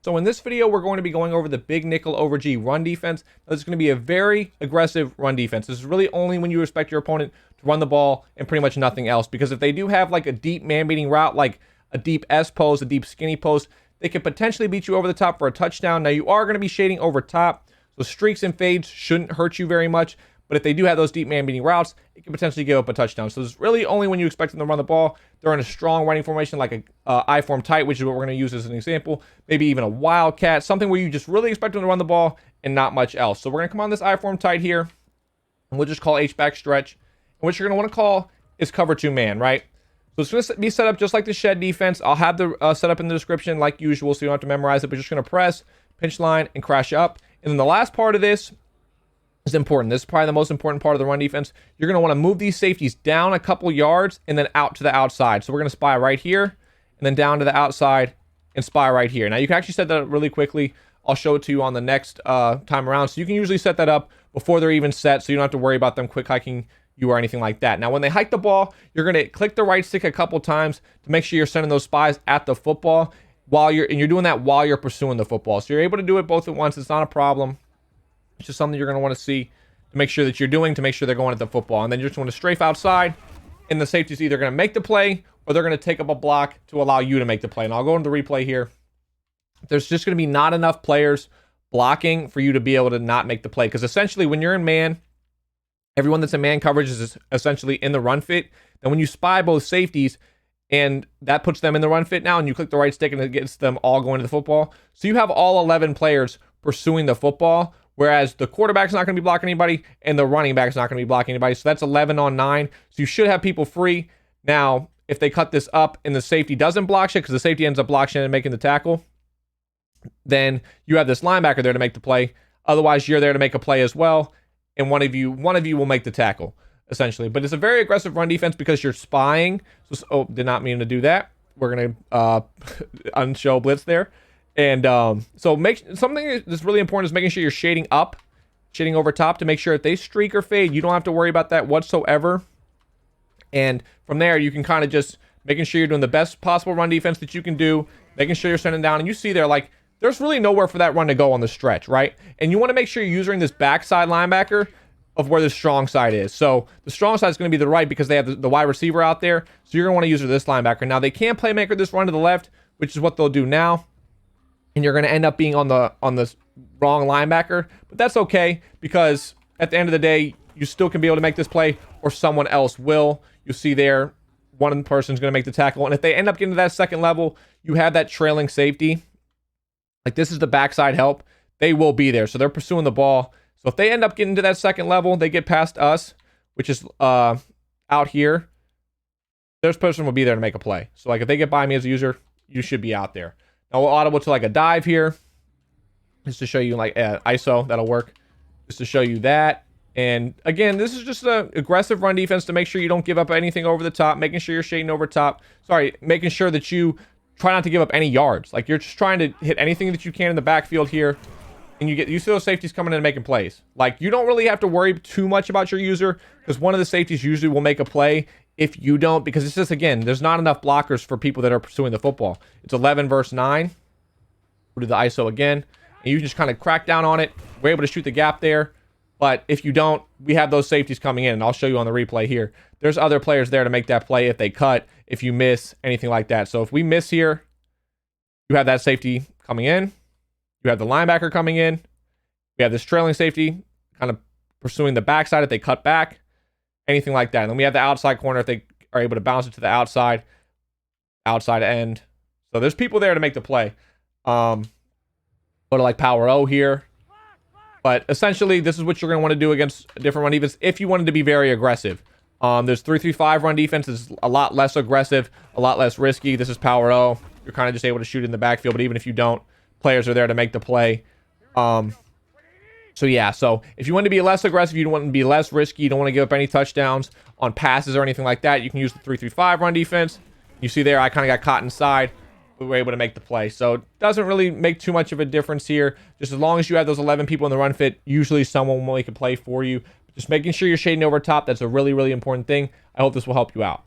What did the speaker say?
So in this video, we're going to be going over the big nickel over G run defense. Now, this is going to be a very aggressive run defense. This is really only when you expect your opponent to run the ball and pretty much nothing else. Because if they do have like a deep man-beating route, like a deep S post, a deep skinny post, they could potentially beat you over the top for a touchdown. Now, you are going to be shading over top, so streaks and fades shouldn't hurt you very much. But if they do have those deep man-beating routes, it can potentially give up a touchdown. So it's really only when you expect them to run the ball. They're in a strong running formation like a I-form tight, which is what we're going to use as an example. Maybe even a wildcat, something where you just really expect them to run the ball and not much else. So we're going to come on this I-form tight here, and we'll just call H-back stretch. And what you're going to want to call is cover 2 man, right? So it's going to be set up just like the shed defense. I'll have the setup in the description like usual, so you don't have to memorize it. But you're just going to press, pinch line, and crash up. And then the last part of this is important. This is probably the most important part of the run defense. You're going to want to move these safeties down a couple yards and then out to the outside. So we're going to spy right here and then down to the outside and spy right here. Now you can actually set that up really quickly. I'll show it to you on the next time around. So you can usually set that up before they're even set, so you don't have to worry about them quick hiking you or anything like that. Now when they hike the ball, you're going to click the right stick a couple times to make sure you're sending those spies at the football while you're doing that while you're pursuing the football. So you're able to do it both at once. It's not a problem. It's just something you're going to want to see to make sure that you're doing, to make sure they're going at the football. And then you just want to strafe outside, and the safety's either going to make the play or they're going to take up a block to allow you to make the play. And I'll go into the replay here. There's just going to be not enough players blocking for you to be able to not make the play. Because essentially when you're in man, everyone that's in man coverage is essentially in the run fit. Then when you spy both safeties, and that puts them in the run fit now, and you click the right stick and it gets them all going to the football. So you have all 11 players pursuing the football, whereas the quarterback's not going to be blocking anybody and the running back's not going to be blocking anybody. So that's 11 on 9. So you should have people free. Now, if they cut this up and the safety doesn't block shit, because the safety ends up blocking shit and making the tackle, then you have this linebacker there to make the play. Otherwise, you're there to make a play as well, and one of you will make the tackle, essentially. But it's a very aggressive run defense because you're spying. So, oh, did not mean to do that. We're going to unshow blitz there. And so something that's really important is making sure you're shading up, shading over top to make sure if they streak or fade, you don't have to worry about that whatsoever. And from there, you can kind of just making sure you're doing the best possible run defense that you can do, making sure you're sending down. And you see there, like, there's really nowhere for that run to go on the stretch, right? And you want to make sure you're using this backside linebacker of where the strong side is. So the strong side is going to be the right because they have the wide receiver out there. So you're going to want to use this linebacker. Now, they can playmaker this run to the left, which is what they'll do now. And you're going to end up being on the wrong linebacker. But that's okay, because at the end of the day, you still can be able to make this play, or someone else will. You see there, one person's going to make the tackle. And if they end up getting to that second level, you have that trailing safety. Like, this is the backside help. They will be there. So they're pursuing the ball. So if they end up getting to that second level, they get past us, which is out here. This person will be there to make a play. So like if they get by me as a user, you should be out there. Now we'll audible to like a dive here, just to show you like ISO. That'll work, just to show you that. And again, this is just an aggressive run defense to make sure you don't give up anything over the top, making sure you're shading over top. Sorry, making sure that you try not to give up any yards. Like, you're just trying to hit anything that you can in the backfield here. And you see those safeties coming in and making plays. Like, you don't really have to worry too much about your user, because one of the safeties usually will make a play if you don't, because it's just, again, there's not enough blockers for people that are pursuing the football. It's 11 versus 9. We'll do the ISO again. And you just kind of crack down on it. We're able to shoot the gap there. But if you don't, we have those safeties coming in. And I'll show you on the replay here. There's other players there to make that play if they cut, if you miss, anything like that. So if we miss here, you have that safety coming in. You have the linebacker coming in. We have this trailing safety kind of pursuing the backside if they cut back. Anything like that. And then we have the outside corner if they are able to bounce it to the outside end. So there's people there to make the play. Go to like power O here. But essentially, this is what you're going to want to do against different run defense if you wanted to be very aggressive. There's 3-3-5 run defense. Is a lot less aggressive, a lot less risky. This is power O. You're kind of just able to shoot in the backfield. But even if you don't, players are there to make the play. So yeah, so if you want to be less aggressive, you don't want to be less risky, you don't want to give up any touchdowns on passes or anything like that, you can use the 3-3-5 run defense. You see there, I kind of got caught inside. We were able to make the play. So it doesn't really make too much of a difference here. Just as long as you have those 11 people in the run fit, usually someone will make a play for you. Just making sure you're shading over top, that's a really, really important thing. I hope this will help you out.